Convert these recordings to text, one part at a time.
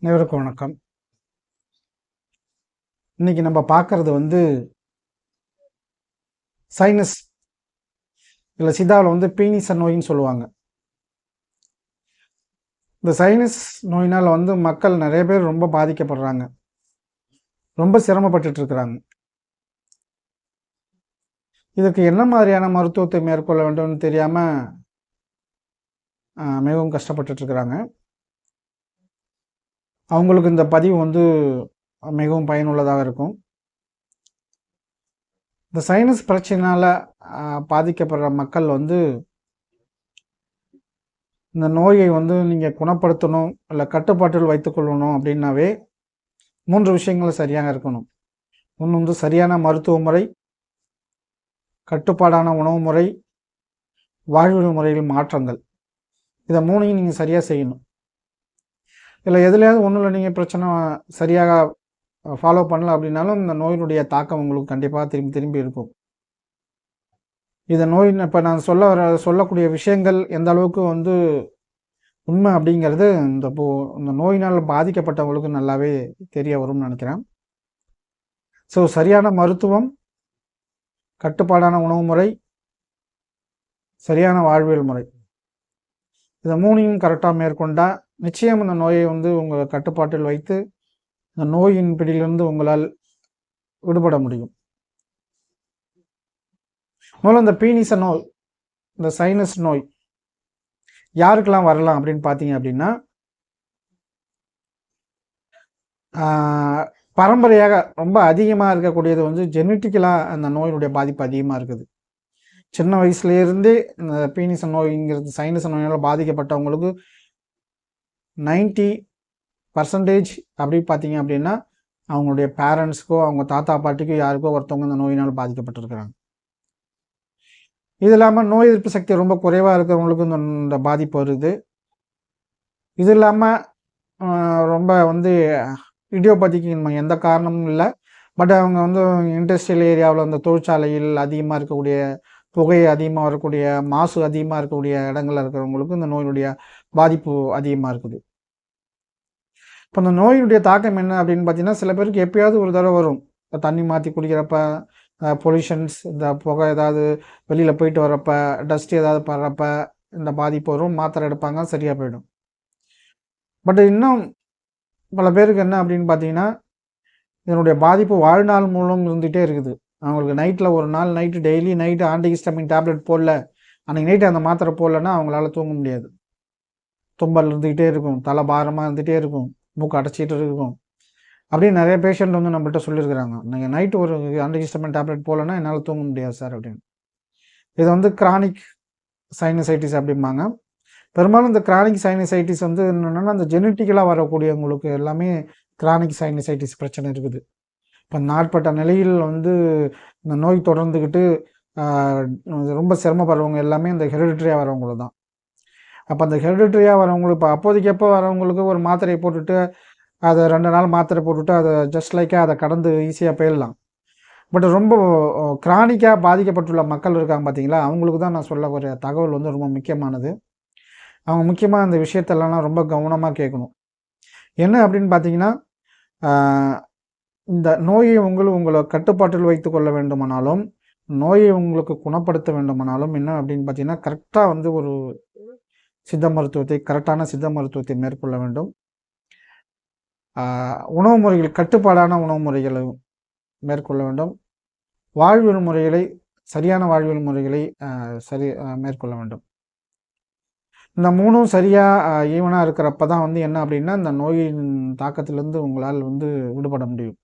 அனைவருக்கும் வணக்கம். இன்னைக்கு நம்ம பார்க்கறது சைனஸ் இல்லை சித்தாவில் பீனிச நோயின்னு சொல்லுவாங்க. இந்த சைனஸ் நோயினால் மக்கள் நிறைய பேர் ரொம்ப பாதிக்கப்படுறாங்க, ரொம்ப சிரமப்பட்டுட்டு இருக்கிறாங்க. இதுக்கு என்ன மாதிரியான மருத்துவத்தை மேற்கொள்ள வேண்டும்னு தெரியாமல் மிகவும் கஷ்டப்பட்டுட்டு இருக்கிறாங்க. அவங்களுக்கு இந்த பதிவு மிகவும் பயனுள்ளதாக இருக்கும். இந்த சைனஸ் பிரச்சனையால் பாதிக்கப்படுற மக்கள் இந்த நோயை நீங்கள் குணப்படுத்தணும் இல்லை கட்டுப்பாட்டில் வைத்துக்கொள்ளணும் அப்படின்னாவே 3 விஷயங்கள் சரியாக இருக்கணும். ஒன்று சரியான மருத்துவ முறை, கட்டுப்பாடான உணவு முறை, வாழ்வியல் முறையில் மாற்றங்கள். இதை 3ஐயும் நீங்கள் சரியாக செய்யணும். இல்லை எதுலையாவது ஒன்றில் நீங்கள் பிரச்சனை சரியாக ஃபாலோ பண்ணல அப்படின்னாலும் இந்த நோயினுடைய தாக்கம் உங்களுக்கு கண்டிப்பாக திரும்பி இருக்கும். இந்த நோய் இப்போ நான் சொல்லக்கூடிய விஷயங்கள் எந்த அளவுக்கு உண்மை அப்படிங்கிறது இந்த நோயினால் பாதிக்கப்பட்டவங்களுக்கு நல்லாவே தெரிய வரும்னு நினைக்கிறேன். ஸோ சரியான மருத்துவம், கட்டுப்பாடான உணவு முறை, சரியான வாழ்வியல் முறை, இதை 3ஐயும் கரெக்டாக மேற்கொண்டால் நிச்சயம் இந்த நோயை உங்கள் கட்டுப்பாட்டில் வைத்து இந்த நோயின் பிடியிலிருந்து உங்களால் விடுபட முடியும். முதல்ல இந்த பீனிச நோய், இந்த சைனஸ் நோய் யாருக்கெல்லாம் வரலாம் அப்படின்னு பார்த்தீங்க அப்படின்னா, பரம்பரையாக ரொம்ப அதிகமாக இருக்கக்கூடியது ஜெனட்டிக்கலாக அந்த நோயினுடைய பாதிப்பு அதிகமாக இருக்குது. சின்ன வயசுலேருந்தே இந்த பீனிச நோய்ங்கிறது சைனஸ் நோயால் பாதிக்கப்பட்டவங்களுக்கு 90% அப்படி பார்த்தீங்க அப்படின்னா அவங்களுடைய பேரண்ட்ஸ்க்கோ அவங்க தாத்தா பாட்டிக்கோ யாருக்கோ ஒருத்தவங்க இந்த நோயினால் பாதிக்கப்பட்டிருக்கிறாங்க. இது இல்லாமல் நோய் எதிர்ப்பு சக்தி ரொம்ப குறைவாக இருக்கிறவங்களுக்கு இந்த பாதிப்பு வருது. இது இல்லாமல் ரொம்ப இடியோபதிக்கு எந்த காரணமும் இல்லை, பட் அவங்க இண்டஸ்ட்ரியல் ஏரியாவில் அந்த தொழிற்சாலையில் அதிகமாக இருக்கக்கூடிய புகை அதிகமாக வரக்கூடிய மாசு அதிகமாக இருக்கக்கூடிய இடங்களில் இருக்கிறவங்களுக்கு இந்த நோயினுடைய பாதிப்பு அதிகமாக இருக்குது. இப்போ இந்த நோயினுடைய தாக்கம் என்ன அப்படின்னு பார்த்தீங்கன்னா, சில பேருக்கு எப்பயாவது ஒரு தடவை வரும். இப்போ தண்ணி மாற்றி குடிக்கிறப்ப, பொல்யூஷன்ஸ், இந்த புகை ஏதாவது வெளியில் போயிட்டு வரப்ப, டஸ்ட் ஏதாவது படுறப்ப இந்த பாதிப்பு வரும். மாத்திரை எடுப்பாங்க, சரியாக போயிடும். பட் இன்னும் பல பேருக்கு என்ன அப்படின்னு பார்த்தீங்கன்னா, இதனுடைய பாதிப்பு வாழ்நாள் மூலம் இருந்துகிட்டே இருக்குது. அவங்களுக்கு நைட்டில் ஒரு நாள் டெய்லி நைட்டு ஆன்டிஹிஸ்டமின் டேப்லெட் போடல, அன்றைக்கி நைட்டு அந்த மாத்திரை போடலன்னா அவங்களால தூங்க முடியாது. தும்பல் இருந்துக்கிட்டே இருக்கும், தலை பாரமாக இருந்துகிட்டே இருக்கும், மூக்கு அடைச்சிட்டு இருக்கும். அப்படின்னு நிறைய பேஷண்ட் நம்மள்கிட்ட சொல்லியிருக்கிறாங்க, நீங்கள் நைட்டு ஒரு ஆன்டிஹிஸ்டமின் டேப்லெட் போடலன்னா என்னால் தூங்க முடியாது சார் அப்படின்னு. இது கிரானிக் சைனசைட்டிஸ் அப்படிம்பாங்க. பெரும்பாலும் இந்த கிரானிக் சைனசைட்டிஸ் என்னென்னா அந்த ஜெனட்டிக்கலாக வரக்கூடியவங்களுக்கு எல்லாமே கிரானிக் சைனசைட்டிஸ் பிரச்சனை இருக்குது. இப்போ நாட்பட்ட நிலையில் இந்த நோய் தொடர்ந்துக்கிட்டு ரொம்ப சிரமப்படுறவங்க எல்லாமே இந்த ஹெரிடிட்ரியாக வரவங்களுக்கு தான். அப்போ அந்த ஹெரிடிட்ரியாக வரவங்களுக்கு இப்போ அப்போதைக்கு எப்போ வரவங்களுக்கு ஒரு மாத்திரையை போட்டுட்டு அதை 2 நாள் மாத்திரை போட்டுவிட்டு அதை ஜஸ்ட் லைக்காக அதை கடந்து ஈஸியாக போயிடலாம். பட் ரொம்ப கிரானிக்காக பாதிக்கப்பட்டுள்ள மக்கள் இருக்காங்க பார்த்தீங்களா, அவங்களுக்கு தான் நான் சொல்ல ஒரு தகவல் ரொம்ப முக்கியமானது. அவங்க முக்கியமாக இந்த விஷயத்தெல்லாம் ரொம்ப கவனமாக கேட்கணும். என்ன அப்படின்னு பார்த்தீங்கன்னா, இந்த நோயை உங்களை கட்டுப்பாட்டில் வைத்து கொள்ள வேண்டுமானாலும், நோயை உங்களுக்கு குணப்படுத்த வேண்டுமானாலும் என்ன அப்படின்னு பார்த்தீங்கன்னா, கரெக்டாக ஒரு கரெக்டான சித்த மருத்துவத்தை மேற்கொள்ள வேண்டும். உணவு முறைகள், கட்டுப்பாடான உணவு முறைகளை மேற்கொள்ள வேண்டும். வாழ்வியல் முறைகளை, சரியான வாழ்வியல் முறைகளை மேற்கொள்ள வேண்டும். இந்த 3ம் சரியாக ஈவனாக இருக்கிறப்ப தான் என்ன அப்படின்னா இந்த நோயின் தாக்கத்திலேருந்து உங்களால் விடுபட முடியும்.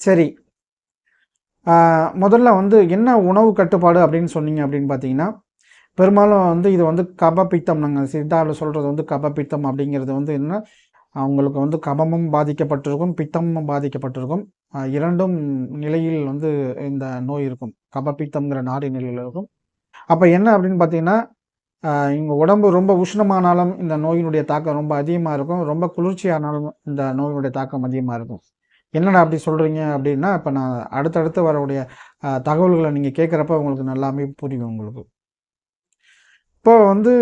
சரி, முதல்ல என்ன உணவு கட்டுப்பாடு அப்படின்னு சொன்னீங்க அப்படின்னு பார்த்தீங்கன்னா, பெரும்பாலும் இது கபப்பித்தம், நாங்கள் சித்தாவில் சொல்கிறது கபப்பித்தம் அப்படிங்கிறது என்ன, அவங்களுக்கு கபமும் பாதிக்கப்பட்டிருக்கும், பித்தமும் பாதிக்கப்பட்டிருக்கும். 2ம் நிலையில் இந்த நோய் இருக்கும். கபப்பித்தம்ங்கிற நாடி நிலையில் இருக்கும். அப்போ என்ன அப்படின்னு பார்த்தீங்கன்னா, இங்கே உடம்பு ரொம்ப உஷ்ணமானாலும் இந்த நோயினுடைய தாக்கம் ரொம்ப அதிகமாக இருக்கும், ரொம்ப குளிர்ச்சியானாலும் இந்த நோயினுடைய தாக்கம் அதிகமாக இருக்கும். என்னடா அப்படி சொல்கிறீங்க அப்படின்னா, இப்போ நான் அடுத்தடுத்து வரக்கூடிய தகவல்களை நீங்கள் கேட்குறப்ப உங்களுக்கு நல்லாமே புரியும் உங்களுக்கு. இப்போ வந்து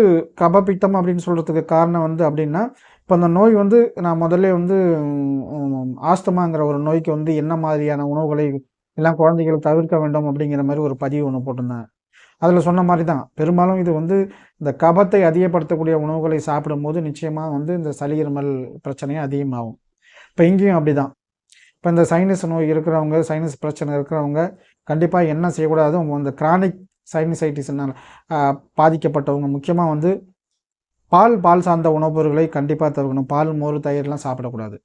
கபபித்தம் அப்படின்னு சொல்கிறதுக்கு காரணம் வந்து அப்படின்னா, இப்போ அந்த நோய் வந்து நான் முதல்ல வந்து ஆஸ்துமாங்கிற ஒரு நோய்க்கு வந்து என்ன மாதிரியான உணவுகளை எல்லாம் குழந்தைகள் தவிர்க்க வேண்டும் அப்படிங்கிற மாதிரி ஒரு பதிவு ஒன்று போட்டிருந்தேன். அதில் சொன்ன மாதிரி தான் பெரும்பாலும் இது வந்து இந்த கபத்தை அதிகப்படுத்தக்கூடிய உணவுகளை சாப்பிடும்போது நிச்சயமாக வந்து இந்த சளி இருமல் பிரச்சனையும் அதிகமாகும். இப்போ இங்கேயும் அப்படி தான். இப்போ இந்த சைனஸ் நோய் இருக்கிறவங்க, சைனஸ் பிரச்சனை இருக்கிறவங்க கண்டிப்பாக என்ன செய்யக்கூடாது, இந்த கிரானிக் சைனசைட்டிஸ்னால் பாதிக்கப்பட்டவங்க முக்கியமாக வந்து பால் சார்ந்த உணவுப் பொருட்களை கண்டிப்பாக தவிர்க்கணும். பால், மோர், தயிர்லாம் சாப்பிடக்கூடாது.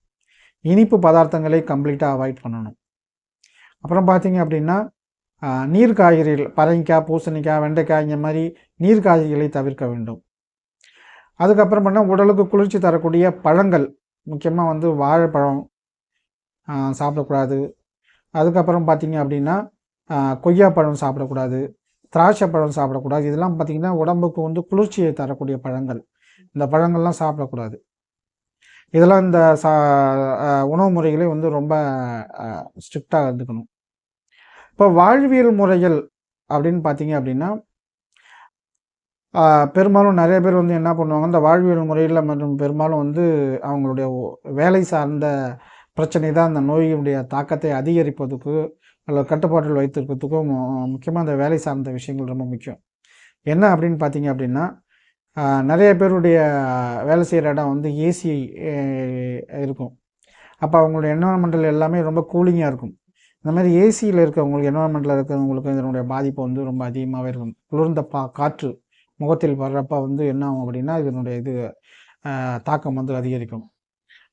இனிப்பு பதார்த்தங்களை கம்ப்ளீட்டாக அவாய்ட் பண்ணணும். அப்புறம் பார்த்தீங்க அப்படின்னா நீர் காய்கறிகள், பரங்கிக்காய், பூசணிக்காய், வெண்டைக்காய் இந்த மாதிரி நீர் காய்கறிகளை தவிர்க்க வேண்டும். அதுக்கப்புறம் பண்ணால் உடலுக்கு குளிர்ச்சி தரக்கூடிய பழங்கள், முக்கியமாக வந்து வாழைப்பழம் சாப்பிடக்கூடாது. அதுக்கப்புறம் பார்த்தீங்க அப்படின்னா கொய்யாப்பழம் சாப்பிடக்கூடாது, திராட்சை பழம் சாப்பிடக்கூடாது. இதெல்லாம் பார்த்திங்கன்னா உடம்புக்கு வந்து குளிர்ச்சியை தரக்கூடிய பழங்கள். இந்த பழங்கள்லாம் சாப்பிடக்கூடாது. இதெல்லாம் இந்த உணவு முறைகளை வந்து ரொம்ப ஸ்ட்ரிக்டாக இருந்துக்கணும். இப்போ வாழ்வியல் முறைகள் அப்படின்னு பார்த்தீங்க அப்படின்னா பெரும்பாலும் நிறைய பேர் வந்து என்ன பண்ணுவாங்க, இந்த வாழ்வியல் முறையில் மற்றும் பெரும்பாலும் வந்து அவங்களுடைய வேலை சார்ந்த பிரச்சனை தான் அந்த நோயினுடைய தாக்கத்தை அதிகரிப்பதுக்கு அல்லது கட்டுப்பாட்டில் வைத்திருக்கிறதுக்கும் முக்கியமாக அந்த வேலை சார்ந்த விஷயங்கள் ரொம்ப முக்கியம். என்ன அப்படின்னு பார்த்தீங்க அப்படின்னா நிறைய பேருடைய வேலை செய்கிற இடம் வந்து ஏசி இருக்கும். அப்போ அவங்களுடைய என்வரான்மெண்டல் எல்லாமே ரொம்ப கூலிங்காக இருக்கும். இந்த மாதிரி ஏசியில் இருக்கவங்களுக்கு, என்வரான்மெண்ட்டில் இருக்கிறவங்களுக்கு இதனுடைய பாதிப்பு வந்து ரொம்ப அதிகமாகவே இருக்கும். குளிர்ந்த காற்று முகத்தில் வர்றப்ப வந்து என்ன ஆகும் அப்படின்னா இதனுடைய தாக்கம் வந்து அதிகரிக்கும்.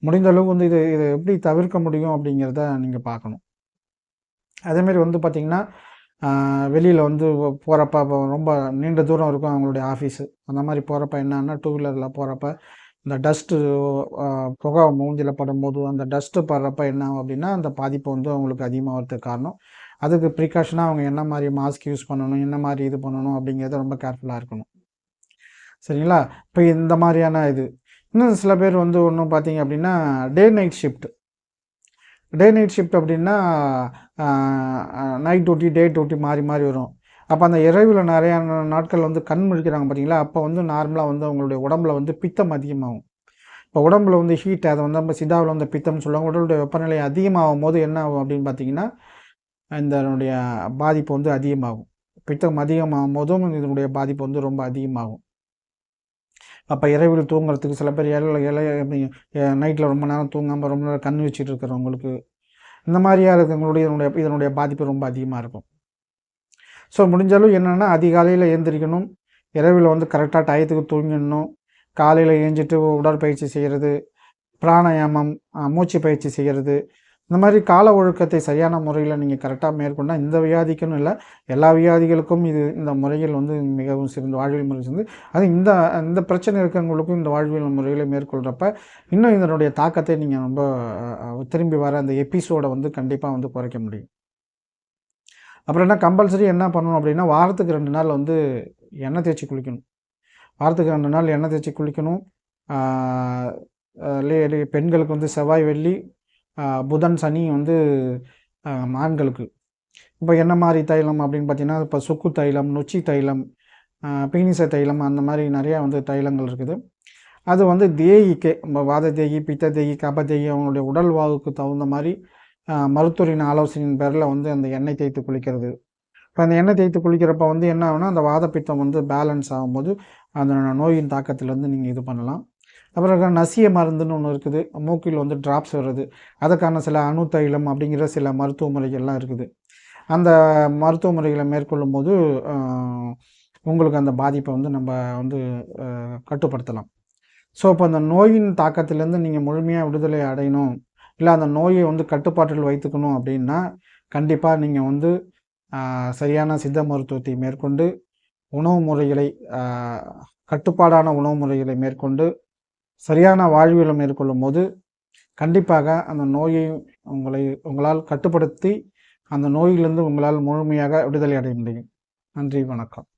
முடிந்த அளவுக்கு வந்து இதை எப்படி தவிர்க்க முடியும் அப்படிங்கிறத நீங்கள் பார்க்கணும். அதேமாரி வந்து பார்த்திங்கன்னா வெளியில் வந்து போகிறப்ப ரொம்ப நீண்ட தூரம் இருக்கும் அவங்களுடைய ஆஃபீஸு. அந்த மாதிரி போகிறப்ப என்னன்னா டூ வீலரில் போகிறப்ப இந்த டஸ்ட்டு புகை மூஞ்சில் படும்போது அந்த டஸ்ட்டு படுறப்ப என்ன ஆகும் அப்படின்னா அந்த பாதிப்பு வந்து அவங்களுக்கு அதிகமாக வரதுக்கு காரணம். அதுக்கு ப்ரிகாஷனாக அவங்க என்ன மாதிரி மாஸ்க் யூஸ் பண்ணணும், என்ன மாதிரி இது பண்ணணும் அப்படிங்கிறத ரொம்ப கேர்ஃபுல்லாக இருக்கணும். சரிங்களா? இப்போ இந்த மாதிரியான இன்னும் சில பேர் வந்து ஒன்றும் பார்த்தீங்க அப்படின்னா டே நைட் ஷிஃப்ட் அப்படின்னா நைட் டியூட்டி, டே டியூட்டி மாறி மாறி வரும். அப்போ அந்த இரவில் நிறையா நாட்கள் வந்து கண் முழிக்கிறாங்க பார்த்தீங்களா, அப்போ வந்து நார்மலாக வந்து அவங்களுடைய உடம்புல வந்து பித்தம் அதிகமாகும். இப்போ உடம்புல வந்து ஹீட், அதை வந்து நம்ம சித்தாவில் வந்து பித்தம்னு சொல்லுவாங்க. உடலுடைய வெப்பநிலை அதிகமாகும் போது என்ன ஆகும் அப்படின்னு பார்த்தீங்கன்னா இதனுடைய பாதிப்பு வந்து அதிகமாகும். பித்தம் அதிகமாகும் போதும் இதனுடைய பாதிப்பு வந்து ரொம்ப அதிகமாகும். அப்போ இரவில் தூங்குறதுக்கு சில பேர் நைட்டில் ரொம்ப நேரம் தூங்காமல் ரொம்ப நேரம் கண் வச்சுட்டு இருக்கிறவங்களுக்கு, இந்த மாதிரியாக இருக்கிறவங்களுடைய இதனுடைய பாதிப்பு ரொம்ப அதிகமாக இருக்கும். ஸோ முடிஞ்சாலும் என்னென்னா அதிகாலையில் எழுந்திரிக்கணும், இரவில் வந்து கரெக்டாக டயத்துக்கு தூங்கிடணும், காலையில் எழுந்திரிட்டு உடற்பயிற்சி செய்கிறது, பிராணாயாமம், மூச்சு பயிற்சி செய்கிறது, இந்த மாதிரி கால ஒழுக்கத்தை சரியான முறையில் நீங்கள் கரெக்டாக மேற்கொண்டால் இந்த வியாதிக்குன்னு இல்லை, எல்லா வியாதிகளுக்கும் இந்த முறைகள் வந்து மிகவும் சிறந்த வாழ்வியல் முறை சிறந்து. அது இந்த பிரச்சனை இருக்கிறவங்களுக்கும் இந்த வாழ்வியல் முறைகளை மேற்கொள்கிறப்ப இன்னும் இதனுடைய தாக்கத்தை நீங்கள் ரொம்ப திரும்பி வர அந்த எபிசோடை வந்து கண்டிப்பாக வந்து குறைக்க முடியும். அப்புறம் என்ன கம்பல்சரி என்ன பண்ணணும் அப்படின்னா வாரத்துக்கு 2 நாள் வந்து எண்ணெய் தேய்ச்சி குளிக்கணும். வாரத்துக்கு 2 நாள் எண்ணெய் தேய்ச்சி குளிக்கணும். பெண்களுக்கு வந்து செவ்வாய், வெள்ளி, புதன், சனி வந்து ஆண்களுக்கு. இப்போ என்ன மாதிரி தைலம் அப்படின்னு பார்த்தீங்கன்னா இப்போ சுக்கு தைலம், நொச்சி தைலம், பீனிச தைலம், அந்த மாதிரி நிறையா வந்து தைலங்கள் இருக்குது. அது வந்து தேயிக்கு வாத தேகி, பித்த தேகி, கப தேகி அவங்களுடைய உடல் வாகுக்கு தகுந்த மாதிரி மருத்துவரின் ஆலோசனையின் பேரில் வந்து அந்த எண்ணெய் தேய்த்து குளிக்கிறது. இப்போ அந்த எண்ணெய் தேய்த்து குளிக்கிறப்ப வந்து என்ன ஆகுனா அந்த வாத பித்தம் வந்து பேலன்ஸ் ஆகும்போது அந்த நோயின் தாக்கத்திலேருந்து நீங்கள் இது பண்ணலாம். அப்புறம் நசிய மருந்துன்னு ஒன்று இருக்குது, மூக்கில் வந்து ட்ராப்ஸ் வருது, அதுக்கான சில அணு தைலம் அப்படிங்கிற சில மருத்துவ முறைகள்லாம் இருக்குது. அந்த மருத்துவ முறைகளை மேற்கொள்ளும் போது உங்களுக்கு அந்த பாதிப்பை வந்து நம்ம வந்து கட்டுப்படுத்தலாம். ஸோ இப்போ அந்த நோயின் தாக்கத்திலேருந்து நீங்கள் முழுமையாக விடுதலை அடையணும், இல்லை அந்த நோயை வந்து கட்டுப்பாட்டில் வைத்துக்கணும் அப்படின்னா கண்டிப்பாக நீங்கள் வந்து சரியான சித்த மருத்துவத்தை மேற்கொண்டு உணவு முறைகளை கட்டுப்பாடான உணவு முறைகளை மேற்கொண்டு சரியான வாழ்வியலை மேற்கொள்ளும் போது கண்டிப்பாக அந்த நோயை உங்களால் கட்டுப்படுத்தி அந்த நோயிலிருந்து உங்களால் முழுமையாக விடுதலை அடைய முடியும். நன்றி, வணக்கம்.